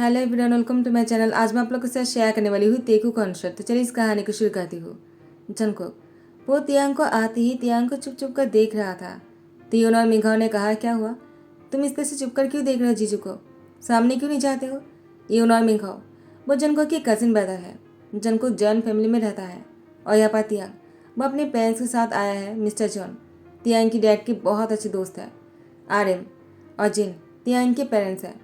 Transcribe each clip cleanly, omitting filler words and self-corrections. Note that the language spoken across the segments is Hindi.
Hello everyone, welcome to my channel. आज मैं आप लोगों के साथ शेयर करने वाली हूँ तेकू कॉन्सर्ट। तो चलिए इस कहानी को शुरू करती हूँ। जंगकोक वो तियांग को आते ही तियांग को चुप चुप कर देख रहा था। तियोन और मिंघाओ ने कहा, क्या हुआ? तुम इस तरह से चुप कर क्यों देख रहे हो जीजू को? सामने क्यों नहीं जाते हो? तियोन और मिंघाओ, वो जंगकोक की कजिन ब्रदर है। जंगकोक जॉन फैमिली में रहता है और यहाँ पर तियांग वो अपने पेरेंट्स के साथ आया है। मिस्टर जॉन तियांग की डैड की बहुत अच्छी दोस्त है। आर्यन और जिन तियांग के पेरेंट्स हैं।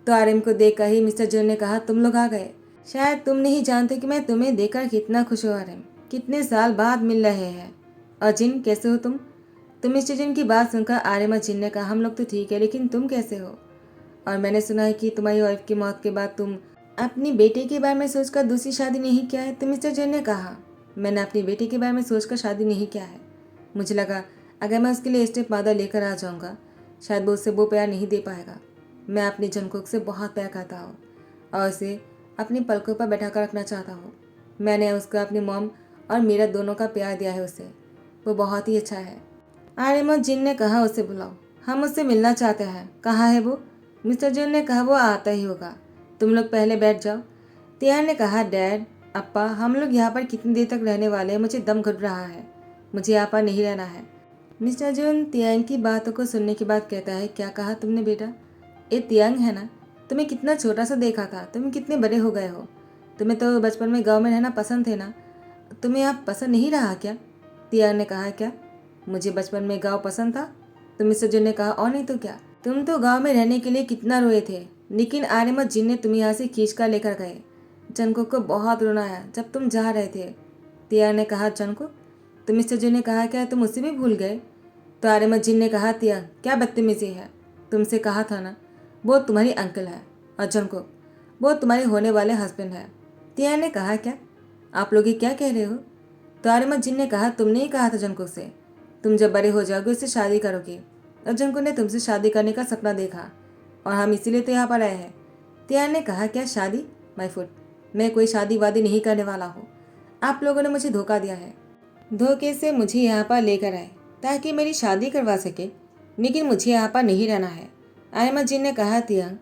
तो आर्यन को देखकर ही मिस्टर जॉन ने कहा, तुम लोग आ गए। शायद तुम नहीं जानते कि मैं तुम्हें देखकर कितना खुश हूँ आर्यन। कितने साल बाद मिल रहे हैं। और जिन, कैसे हो तुम? तो मिस्टर जिन की बात सुनकर आर्यन और जिन ने कहा, हम लोग तो ठीक है, लेकिन तुम कैसे हो? और मैंने सुना है कि तुम्हारी वाइफ की मौत के बाद तुम अपनी बेटे के बारे में सोचकर दूसरी शादी नहीं किया है। तो मिस्टर जॉन ने कहा, मैंने अपनी बेटे के बारे में सोचकर शादी नहीं किया है। मुझे लगा अगर मैं उसके लिए स्टेप मदर लेकर आ जाऊंगा शायद वो उससे वो प्यार नहीं दे पाएगा। मैं अपनी जंगकोक से बहुत प्यार करता हूँ और उसे अपनी पलकों पर बैठा कर रखना चाहता हूँ। मैंने उसको अपनी मॉम और मेरा दोनों का प्यार दिया है उसे। वो बहुत ही अच्छा है। आर्यन और जिन ने कहा, उसे बुलाओ, हम उससे मिलना चाहते हैं। कहाँ है वो? मिस्टर जिन ने कहा, वो आता ही होगा, तुम लोग पहले बैठ जाओ। तियान ने कहा, डैड, अप्पा, हम लोग यहाँ पर कितनी देर तक रहने वाले हैं? मुझे दम घुट रहा है, मुझे यहाँ पर नहीं रहना है। मिस्टर जून तियांग की बातों को सुनने के बाद कहता है, क्या कहा तुमने बेटा? ये तियांग है ना? तुम्हें कितना छोटा सा देखा था, तुम कितने बड़े हो गए हो। तुम्हें तो बचपन में गांव में रहना पसंद थे ना, तुम्हें आप पसंद नहीं रहा क्या? तियांग ने कहा, क्या मुझे बचपन में गांव पसंद था? तो मिस्टर जून ने कहा, और नहीं तो क्या, तुम तो गाँव में रहने के लिए कितना रोए थे, लेकिन आर्यमत जिन ने तुम्हें यहाँ से खींच कर लेकर गए। जंगकोक को बहुत रोना आया जब तुम जा रहे थे। तियांग ने कहा, जंगकोक? तो मिस्टर जून ने कहा, क्या तुम उसे भी भूल गए? तो आर्यमत जिन ने कहा, तियांग, क्या बदतमीजी है, तुमसे कहा था ना वो तुम्हारी अंकल है, और जंगकोक वो तुम्हारे होने वाले हस्बैंड है। तियांग ने कहा, क्या आप लोग ये क्या कह रहे हो? तो आर्यमत जिन ने कहा, तुमने ही कहा था जंगकोक से तुम जब बड़े हो जाओगे उससे शादी करोगे, और जंगकोक ने तुमसे शादी करने का सपना देखा और हम इसीलिए तो यहाँ पर आए हैं। तियांग ने कहा, क्या शादी? माय फुट, मैं कोई शादी वादी नहीं करने वाला हूँ। आप लोगों ने मुझे धोखा दिया है, धोखे से मुझे यहाँ पर लेकर आए ताकि मेरी शादी करवा सके, लेकिन मुझे यहाँ पर नहीं रहना है। आयमा जिन ने कहा, तियांग,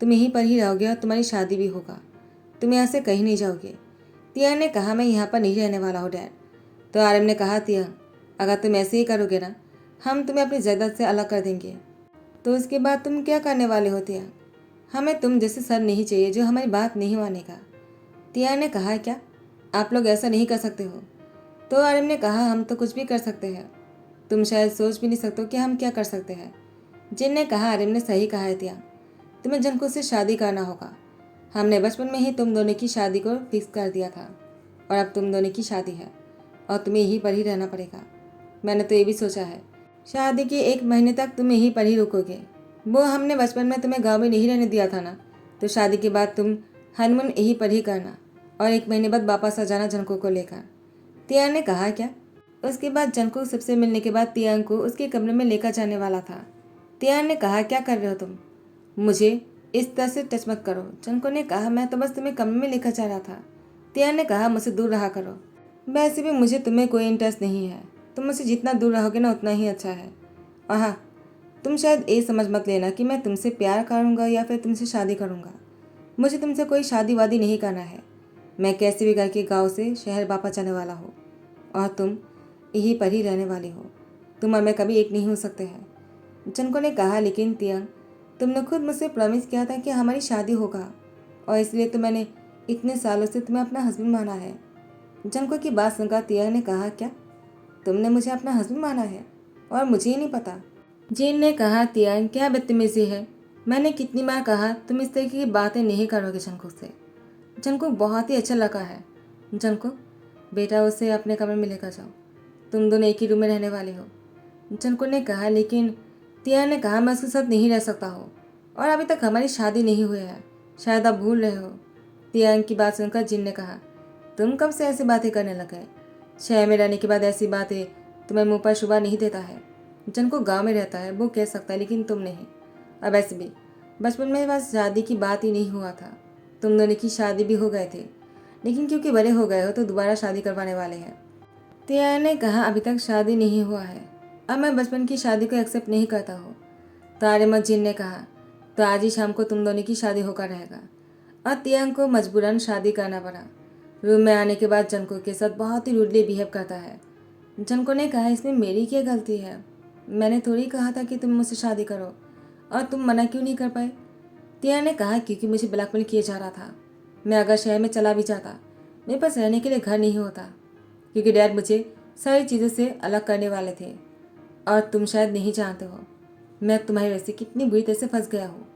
तुम यहीं पर ही रहोगे और तुम्हारी शादी भी होगा, तुम यहाँ से कहीं नहीं जाओगे। तियांग ने कहा, मैं यहाँ पर नहीं रहने वाला हूँ डैड। तो आर्यन ने कहा, तियांग, अगर तुम ऐसे ही करोगे ना, हम तुम्हें अपनी जायदाद से अलग कर देंगे। तो उसके बाद तुम क्या करने वाले हो तियांग? हमें तुम जैसे सर नहीं चाहिए जो हमारी बात नहीं मानेगा। तियांग ने कहा, क्या आप लोग ऐसा नहीं कर सकते हो? तो आर्यन ने कहा, हम तो कुछ भी कर सकते हैं, तुम शायद सोच भी नहीं सकते हो कि हम क्या कर सकते हैं। जिन ने कहा, आर्यन ने सही कहा है तियांग, तुम्हें जंगकोक से शादी करना होगा। हमने बचपन में ही तुम दोनों की शादी को फिक्स कर दिया था और अब तुम दोनों की शादी है और तुम्हें यहीं पर ही रहना पड़ेगा। मैंने तो ये भी सोचा है, शादी के 1 महीने तक तुम यहीं पर ही रुकोगे। वो हमने बचपन में तुम्हें गाँव में नहीं रहने दिया था ना, तो शादी के बाद तुम हनीमून यहीं पर ही करना और 1 महीने बाद वापस आ जाना जंगकोक को लेकर। तियांग ने कहा, क्या? उसके बाद जंगकोक सबसे मिलने के बाद तियांग को उसके कमरे में लेकर जाने वाला था। तियांग ने कहा, क्या कर रहे हो तुम? मुझे इस तरह से टच मत करो। जंगकोक ने कहा, मैं तो बस तुम्हें कमरे में लेकर जा रहा था। तियांग ने कहा, मुझसे दूर रहा करो, वैसे भी मुझे तुम्हें कोई इंटरेस्ट नहीं है, तुम मुझसे जितना दूर रहोगे ना उतना ही अच्छा है। और हाँ, तुम शायद ये समझ मत लेना कि मैं तुमसे प्यार करूँगा या फिर तुमसे शादी करूँगा। मुझे तुमसे कोई शादी वादी नहीं करना है। मैं कैसे भी करके गाँव से शहर वापस जाने वाला हूँ और तुम यहीं पर ही रहने वाली हो। तुम और मैं कभी एक नहीं हो सकते हैं। जंको ने कहा, लेकिन तियांग, तुमने खुद मुझसे प्रॉमिस किया था कि हमारी शादी होगा और इसलिए तो मैंने इतने सालों से तुम्हें अपना हस्बैंड माना है। जंको की बात सुनकर तियांग ने कहा, क्या तुमने मुझे अपना हस्बैंड माना है और मुझे ही नहीं पता? जिन ने कहा, तियांग, क्या बदतमीजी है, मैंने कितनी बार कहा तुम इस तरह की बातें नहीं करोगे जंको से। जंको बहुत ही अच्छा लगा है। जंको बेटा, उसे अपने कमरे में लेकर जाओ, तुम दोनों एक ही रूम में रहने वाले हो। जंको ने कहा, लेकिन तियांग ने कहा, मैं उसके साथ नहीं रह सकता हूँ और अभी तक हमारी शादी नहीं हुई है, शायद आप भूल रहे हो। तियांग की बात सुनकर जिन ने कहा, तुम कब से ऐसी बातें करने लगे? शहर में रहने के बाद ऐसी बातें तुम्हें मुंह पर शुबा नहीं देता है। जंको गांव में रहता है, वो कह सकता है, लेकिन तुम नहीं। अब ऐसे भी बचपन में बस शादी की बात ही नहीं हुआ था, तुम दोनों की शादी भी हो गए थे, लेकिन क्योंकि बड़े हो गए हो तो दोबारा शादी करवाने वाले हैं। तियांग ने कहा, अभी तक शादी नहीं हुआ है, अब मैं बचपन की शादी को एक्सेप्ट नहीं करता हूँ। तो आर्यमत जिन ने कहा, तो आज ही शाम को तुम दोनों की शादी होकर रहेगा। और तियांग को मजबूरन शादी करना पड़ा। रूम में आने के बाद जनको के साथ बहुत ही रूडली बिहेव करता है। जनको ने कहा, इसमें मेरी क्या गलती है? मैंने थोड़ी कहा था कि तुम मुझसे शादी करो, और तुम मना क्यों नहीं कर पाए? तियांग ने कहा, क्योंकि मुझे ब्लैकमेल किया जा रहा था। मैं अगर शहर में चला भी जाता, मेरे पास रहने के लिए घर नहीं होता, क्योंकि डैड मुझे सारी चीज़ों से अलग करने वाले थे। और तुम शायद नहीं जानते हो, मैं तुम्हारी वजह से कितनी बुरी तरह से फंस गया हूँ।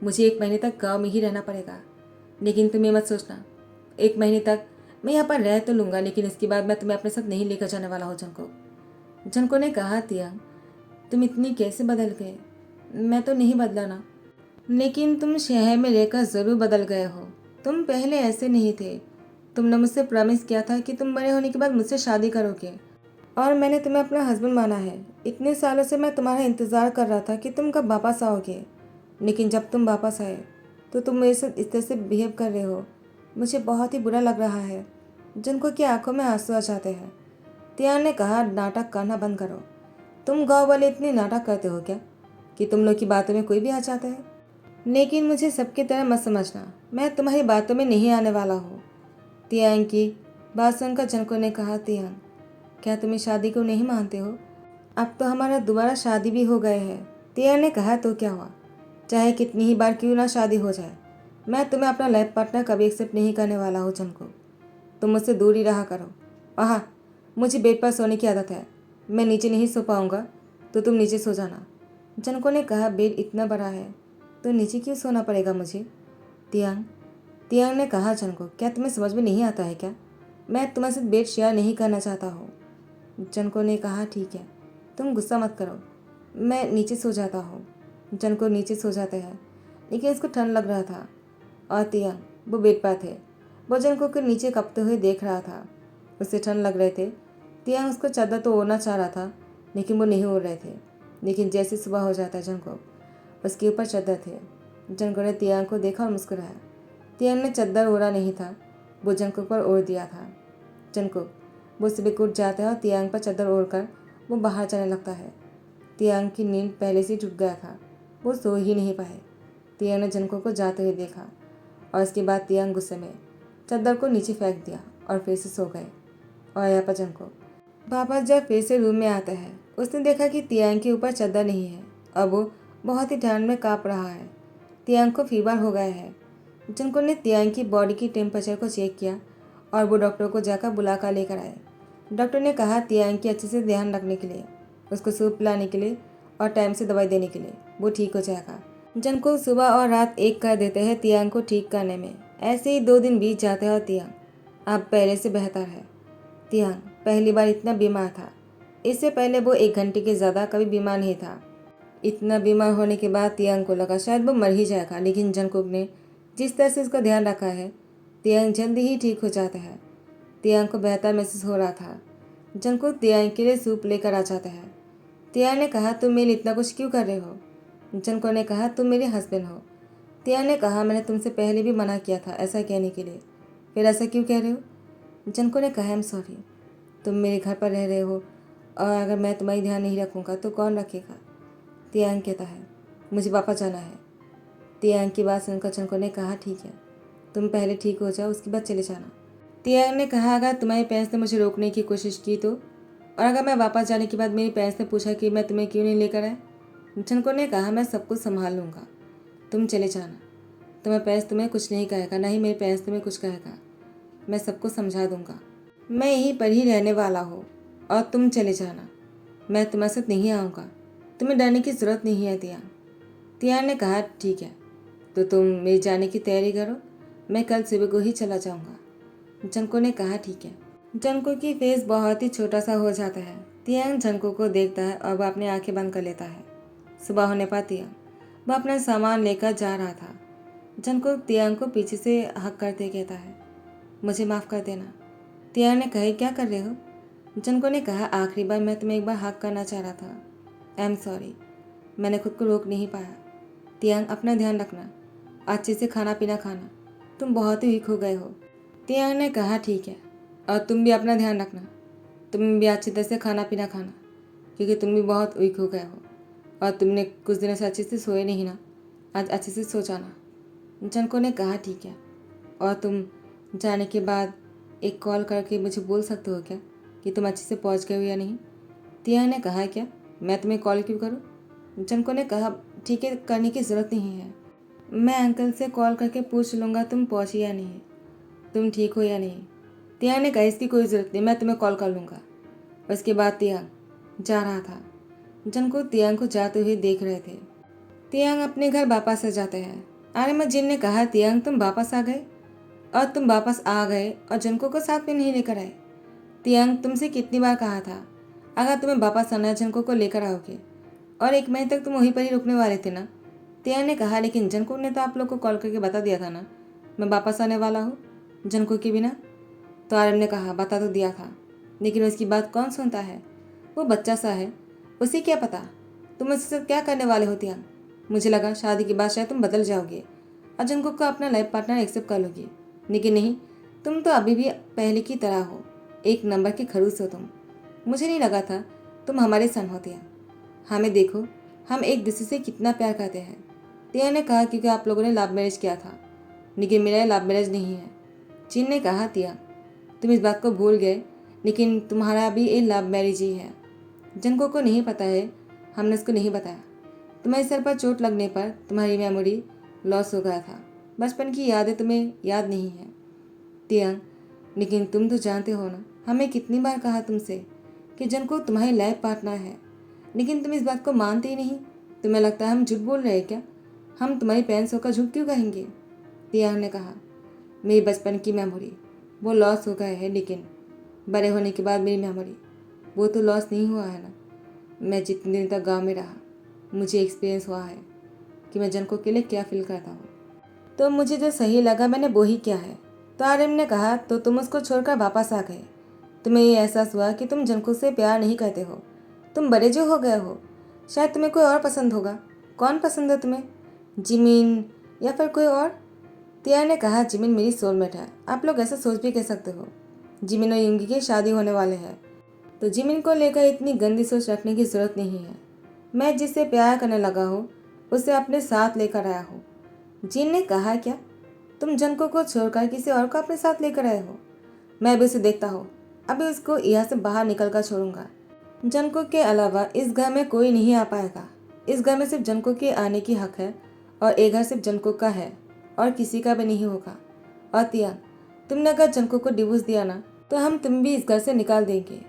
मुझे 1 महीने तक गांव में ही रहना पड़ेगा, लेकिन तुम ये मत सोचना, 1 महीने तक मैं यहाँ पर रह तो लूँगा, लेकिन इसके बाद मैं तुम्हें अपने साथ नहीं लेकर जाने वाला हूँ। जनको ने कहा, तियांग तुम इतनी कैसे बदल गए? मैं तो नहीं बदला ना। लेकिन तुम शहर में रहकर ज़रूर बदल गए हो। तुम पहले ऐसे नहीं थे। तुमने मुझसे प्रॉमिस किया था कि तुम बड़े होने के बाद मुझसे शादी करोगे, और मैंने तुम्हें अपना हस्बैंड माना है। इतने सालों से मैं तुम्हारा इंतज़ार कर रहा था कि तुम कब वापस आओगे, लेकिन जब तुम वापस आए तो तुम मेरे साथ इस तरह से बिहेव कर रहे हो। मुझे बहुत ही बुरा लग रहा है। जिनको की आंखों में आंसू आ जाते हैं। तियांग ने कहा, नाटक करना बंद करो। तुम गाँव वाले इतने नाटक करते हो क्या कि तुम लोग की बातों में कोई भी आ जाता है? लेकिन मुझे सबकी तरह मत समझना, मैं तुम्हारी बातों में नहीं आने वाला हूँ। तियांग की बात सुनकर जनको ने कहा, तियांग क्या तुम इस शादी को नहीं मानते हो? अब तो हमारा दोबारा शादी भी हो गए है। तियांग ने कहा, तो क्या हुआ, चाहे कितनी ही बार क्यों ना शादी हो जाए, मैं तुम्हें अपना लाइफ पार्टनर कभी एक्सेप्ट नहीं करने वाला हूँ। जनको तुम मुझसे दूर ही रहा करो। हाँ, मुझे बेड पर सोने की आदत है, मैं नीचे नहीं सो पाऊँगा, तो तुम नीचे सो जाना। जनको ने कहा, बेड इतना बड़ा है तो नीचे क्यों सोना पड़ेगा मुझे? तियांग तियांग ने कहा, जनको क्या तुम्हें समझ में नहीं आता है क्या? मैं तुम्हारे साथ बेड शेयर नहीं करना चाहता हूँ। जनको ने कहा, ठीक है, तुम गुस्सा मत करो, मैं नीचे सो जाता हूँ। जनको नीचे सो जाते हैं, लेकिन इसको ठंड लग रहा था, और तियांग वो बेड पर थे। वो जनको को नीचे कपते हुए देख रहा था। उसे ठंड लग रहे थे। तियांग उसको चादर तो ओढ़ना चाह रहा था, लेकिन वो नहीं ओढ़ रहे थे। लेकिन जैसे सुबह हो जाता जनको उसके ऊपर चादर थे। जनको ने तियांग को देखा और मुस्कुराया। तियांग ने चादर ओढ़ा नहीं था, वो जनको पर ओढ़ दिया था। जनको वो सुबह उठ जाता है और तियांग पर चादर ओढ़कर वो बाहर जाने लगता है। तियांग की नींद पहले से टूट गया था, वो सो ही नहीं पाए। तियांग ने जनको को जाते हुए देखा, और इसके बाद तियांग गुस्से में चादर को नीचे फेंक दिया और फिर से सो गए। और यहाँ पर जनको वापस जब फिर से रूम में आता है, उसने देखा कि तियांग के ऊपर चादर नहीं है। अब वो बहुत ही ठंड में काँप रहा है। तियांग को फीवर हो गया है। जनको ने तियांग की बॉडी की टेम्परेचर को चेक किया, और वो डॉक्टर को जाकर बुला कर लेकर आए। डॉक्टर ने कहा, तियांग की अच्छे से ध्यान रखने के लिए, उसको सूप पिलाने के लिए और टाइम से दवाई देने के लिए, वो ठीक हो जाएगा। जनको सुबह और रात एक कर देते हैं तियांग को ठीक करने में। ऐसे ही 2 दिन बीत जाते हैं और तियांग अब पहले से बेहतर है। तियांग पहली बार इतना बीमार था। इससे पहले वो 1 घंटे के ज़्यादा कभी बीमार नहीं था। इतना बीमार होने के बाद तियांग को लगा शायद वो मर ही जाएगा, लेकिन जंकुक ने जिस तरह से उसका ध्यान रखा है, तियांग जल्दी ही ठीक हो जाता है। तियांग को बेहतर महसूस हो रहा था। जंकुक तियांग के लिए सूप लेकर आ जाता है। तियांग ने कहा, तुम मेरे लिए इतना कुछ क्यों कर रहे हो? जंकुक ने कहा, तुम मेरे हस्बैंड हो। तियांग ने कहा, मैंने तुमसे पहले भी मना किया था ऐसा कहने के लिए, फिर ऐसा क्यों कह रहे हो? जंकुक ने कहा, आई एम सॉरी, तुम मेरे घर पर रह रहे हो, और अगर मैं तुम्हारी ध्यान नहीं रखूँगा तो कौन रखेगा? तियांग कहता है, मुझे वापस जाना है। तियांग की बात सुनकर जंकुक ने कहा, ठीक है, तुम पहले ठीक हो जाओ, उसके बाद चले जाना। तियांग ने कहा, अगर तुम्हारे पेरेंट्स ने मुझे रोकने की कोशिश की तो, और अगर मैं वापस जाने के बाद मेरे पेरेंट्स ने पूछा कि मैं तुम्हें क्यों नहीं लेकर आया? जंकुक ने कहा, मैं सब कुछ संभाल लूँगा, तुम चले जाना। तुम्हारे पेरेंट्स तुम्हें कुछ नहीं कहेगा, ना ही मेरे पेरेंट्स तुम्हें कुछ कहेगा, मैं सबको समझा दूंगा। मैं यहीं पर ही रहने वाला हूँ, और तुम चले जाना, मैं तुम्हारे साथ नहीं आऊँगा, तुम्हें डरने की ज़रूरत नहीं है। तियांग ने कहा, ठीक है, तो तुम मेरे जाने की तैयारी करो, मैं कल सुबह को ही चला जाऊँगा। जंको ने कहा, ठीक है। जंको की फेस बहुत ही छोटा सा हो जाता है। तियांग जंको को देखता है और वह अपनी आंखें बंद कर लेता है। सुबह होने पर तियांग वह अपना सामान लेकर जा रहा था। जंको तियांग को पीछे से हक करते कहता है, मुझे माफ़ कर देना। तियांग ने कहा, क्या कर रहे हो? जंको ने कहा, आखिरी बार मैं तुम्हें एक बार हक करना चाह रहा था, आई एम सॉरी, मैंने खुद को रोक नहीं पाया। तियांग अपना ध्यान रखना, अच्छे से खाना पीना खाना, तुम बहुत ही वीक हो गए हो। तियांग ने कहा, ठीक है, और तुम भी अपना ध्यान रखना, तुम भी अच्छी तरह से खाना पीना खाना, क्योंकि तुम भी बहुत वीक हो गए हो, और तुमने कुछ दिनों से अच्छे से सोए नहीं ना, आज अच्छे से सो जाना। जंको ने कहा, ठीक है। और तुम जाने के बाद एक कॉल करके मुझे बोल सकते हो क्या कि तुम अच्छे से पहुंच गए हो या नहीं? तियांग ने कहा, क्या मैं तुम्हें कॉल क्यों करूं? जनको ने कहा, ठीक है, करने की ज़रूरत नहीं है। मैं अंकल से कॉल करके पूछ लूँगा तुम पहुँची या नहीं, तुम ठीक हो या नहीं। तियांग ने कहा, इसकी कोई ज़रूरत नहीं, मैं तुम्हें कॉल कर लूँगा। उसके बाद तियांग जा रहा था। जनको तियांग को जाते हुए देख रहे थे। तियांग अपने घर वापस आ जाते हैं। आर्यमन ने कहा, तियांग तुम वापस आ गए, और तुम वापस आ गए और जनको को साथ में नहीं लेकर आए। तियांग तुमसे कितनी बार कहा था, अगर तुम्हें वापस आना है जनको को लेकर आओगे, और 1 महीने तक तुम वहीं पर ही रुकने वाले थे ना। तियांग ने कहा, लेकिन जनको ने तो आप लोग को कॉल करके बता दिया था ना मैं वापस आने वाला हूँ जनको के बिना। तो आर्यन ने कहा, बता तो दिया था, लेकिन उसकी बात कौन सुनता है, वो बच्चा सा है, उसे क्या पता तुम उसके साथ क्या करने वाले हो। तियांग, मुझे लगा शादी के बाद शायद तुम बदल जाओगे और जनको को अपना लाइफ पार्टनर एक्सेप्ट कर लोगे, लेकिन नहीं, तुम तो अभी भी पहले की तरह हो, 1 नंबर के खड़ूस हो तुम। मुझे नहीं लगा था तुम हमारे सन हो। तियांग, हमें देखो, हम एक दूसरे से कितना प्यार करते हैं। तियांग ने कहा, क्योंकि आप लोगों ने लव मैरिज किया था, लेकिन मेरा लव मैरिज नहीं है। जिन ने कहा, तियांग तुम इस बात को भूल गए, लेकिन तुम्हारा भी ये लव मैरिज ही है। जनको को नहीं पता है, हमने उसको नहीं बताया। तुम्हारे सर पर चोट लगने पर तुम्हारी मेमोरी लॉस हो गया था, बचपन की यादें तुम्हें याद नहीं है। तियांग, लेकिन तुम तो जानते हो ना, हमें कितनी बार कहा तुमसे कि जनको तुम्हारी लाइफ पार्टनर है, लेकिन तुम इस बात को मानते ही नहीं। तुम्हें लगता है हम झूठ बोल रहे हैं क्या? हम तुम्हारी पेरेंट्स होकर झूठ क्यों कहेंगे? तियांग ने कहा, मेरी बचपन की मेमोरी वो लॉस हो गए है, लेकिन बड़े होने के बाद मेरी मेमोरी वो तो लॉस नहीं हुआ है ना। मैं जितने दिन तक गांव में रहा, मुझे एक्सपीरियंस हुआ है कि मैं जनको के लिए क्या फील करता हूँ, तो मुझे जो सही लगा मैंने वो ही किया है। तो आर्यन ने कहा, तो तुम उसको छोड़कर वापस आ गए। तुम्हें ये एहसास हुआ कि तुम जनको से प्यार नहीं करते हो, तुम बड़े जो हो गए हो। शायद तुम्हें कोई और पसंद होगा। कौन पसंद है तुम्हें, जिमिन या फिर कोई और? तियांग ने कहा, जिमिन मेरी सोलमेट है। आप लोग ऐसा सोच भी कह सकते हो। जिमिन और युंगी की शादी होने वाले हैं, तो जिमिन को लेकर इतनी गंदी सोच रखने की जरूरत नहीं है। मैं जिससे प्यार करने लगा हूँ उसे अपने साथ लेकर आया हूँ। जिन ने कहा, क्या तुम जनको को छोड़कर किसी और को अपने साथ लेकर आए हो? मैं भी उसे देखता हूँ, अभी उसको यहाँ से बाहर निकल कर छोड़ूंगा। जनको के अलावा इस घर में कोई नहीं आ पाएगा। इस घर में सिर्फ जनको के आने की हक है, और ये घर सिर्फ जनको का है और किसी का भी नहीं होगा। और तियांग, तुमने अगर जनको को डिवोर्स दिया ना, तो हम तुम भी इस घर से निकाल देंगे।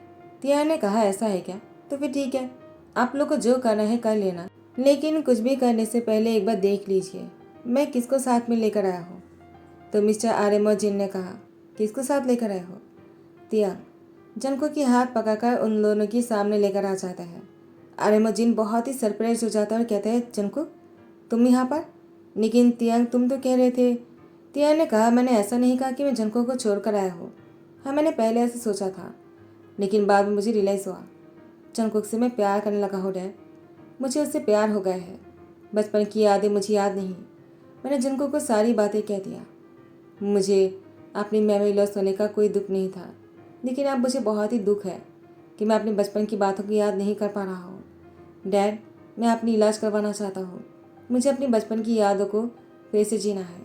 तियांग ने कहा, ऐसा है क्या? तो फिर ठीक है, आप लोग को जो करना है कर लेना, लेकिन कुछ भी करने से पहले एक बार देख लीजिए मैं किसको साथ में लेकर आया हूँ। तो मिस्टर आर्यमन ने कहा, किसको साथ लेकर आए हो? तियांग जनको की हाथ पकड़कर उन दोनों के सामने लेकर आ जाता है। आर्यमन बहुत ही सरप्राइज हो जाता है और कहता है, जनको तुम यहाँ पर? लेकिन तियांग तुम तो कह रहे थे। तियांग ने कहा, मैंने ऐसा नहीं कहा कि मैं जनको को छोड़कर आया हूँ। हाँ, मैंने पहले ऐसे सोचा था, लेकिन बाद में मुझे रियलाइज़ हुआ जंकुक से मैं प्यार करने लगा हूँ। डैड, मुझे उससे प्यार हो गया है। बचपन की यादें मुझे याद नहीं। मैंने जंकुक को सारी बातें कह दिया। मुझे अपनी मेमोरी लॉस होने का कोई दुख नहीं था, लेकिन अब मुझे बहुत ही दुख है कि मैं अपने बचपन की बातों को याद नहीं कर पा रहा हूँ। डैड, मैं अपनी इलाज करवाना चाहता हूँ। मुझे अपनी बचपन की यादों को फिर से जीना है,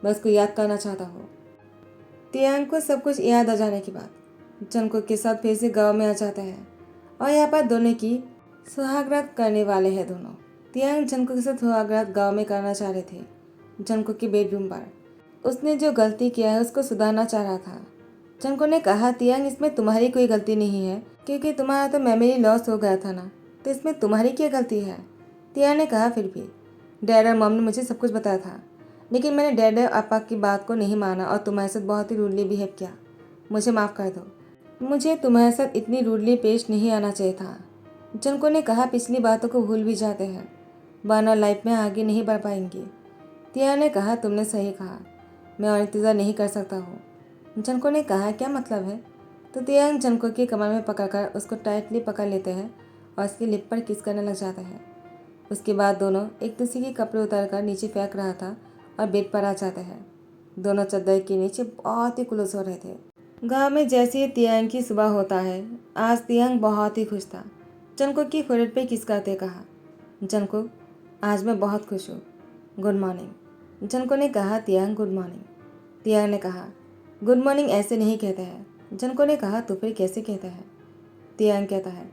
मैं उसको याद करना चाहता हूँ। तियांग को सब कुछ याद आ जाने के बाद जंकुक के साथ फिर से गांव में आ जाता है, और यहाँ पर दोनों की सुहागरात करने वाले हैं दोनों। तियांग जंकुक के साथ सुहागरात गांव में करना चाह रहे थे, जंकुक के बेडरूम पर। उसने जो गलती किया है उसको सुधारना चाह रहा था। जंकुक ने कहा, तियांग इसमें तुम्हारी कोई गलती नहीं है, क्योंकि तुम्हारा तो मेमोरी लॉस हो गया था ना, तो इसमें तुम्हारी क्या गलती है? तियांग ने कहा, फिर भी डैड और मॉम ने मुझे सब कुछ बताया था, लेकिन मैंने डैड और पापा की बात को नहीं माना और तुम्हारे साथ बहुत ही रूडली बिहेव किया। मुझे माफ़ कर दो, मुझे तुम्हारे साथ इतनी रूडली पेश नहीं आना चाहिए था। जनको ने कहा, पिछली बातों को भूल भी जाते हैं, वरना लाइफ में आगे नहीं बढ़ पाएंगे। तियांग ने कहा, तुमने सही कहा, मैं और इंतज़ार नहीं कर सकता हूँ। जनको ने कहा, क्या मतलब है? तो तियांग जनको की कमर में पकड़कर उसको टाइटली पकड़ लेते हैं और उसकी लिप पर किस करने लग जाता है। उसके बाद दोनों एक दूसरे के कपड़े उतारकर नीचे फेंक रहा था और बेड पर आ जाते हैं। दोनों चादर के नीचे बहुत ही क्लोज हो रहे थे। गांव में जैसे ही तियांग की सुबह होता है, आज तियांग बहुत ही खुश था। जनको की फोrehead पे किस करते कहा, जनको आज मैं बहुत खुश हूँ, गुड मॉर्निंग। जनको ने कहा, तियांग गुड मॉर्निंग। तियांग ने कहा, गुड मॉर्निंग ऐसे नहीं कहते हैं। जनको ने कहा, तो फिर कैसे कहता है? तियांग कहता है,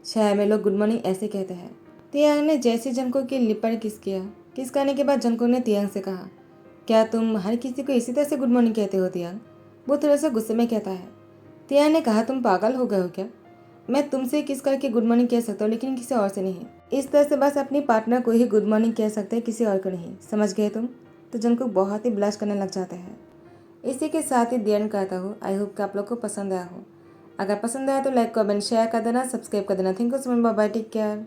शहर में लोग गुड मॉर्निंग ऐसे कहते हैं। तियांग ने जैसे जनको की लिप पर किस किया। किस करने के बाद जनको ने तियांग से कहा, क्या तुम हर किसी को इसी तरह से गुड मॉर्निंग कहते हो तियांग? वो थोड़ा सा गुस्से में कहता है। तियांग ने कहा, तुम पागल हो गए हो क्या? मैं तुमसे किस करके गुड मॉर्निंग कह सकता हूँ, लेकिन किसी और से नहीं। इस तरह से बस अपनी पार्टनर को ही गुड मॉर्निंग कह सकते हैं, किसी और को नहीं। समझ गए तुम? तो जनको बहुत ही ब्लश करने लग जाते हैं। इसी के साथ ही दी करता हूँ। आई होप कि आप लोग को पसंद आया हो। अगर पसंद आया तो लाइक कमेंट शेयर कर देना, सब्सक्राइब कर देना। Thank you so much, bye bye, take care.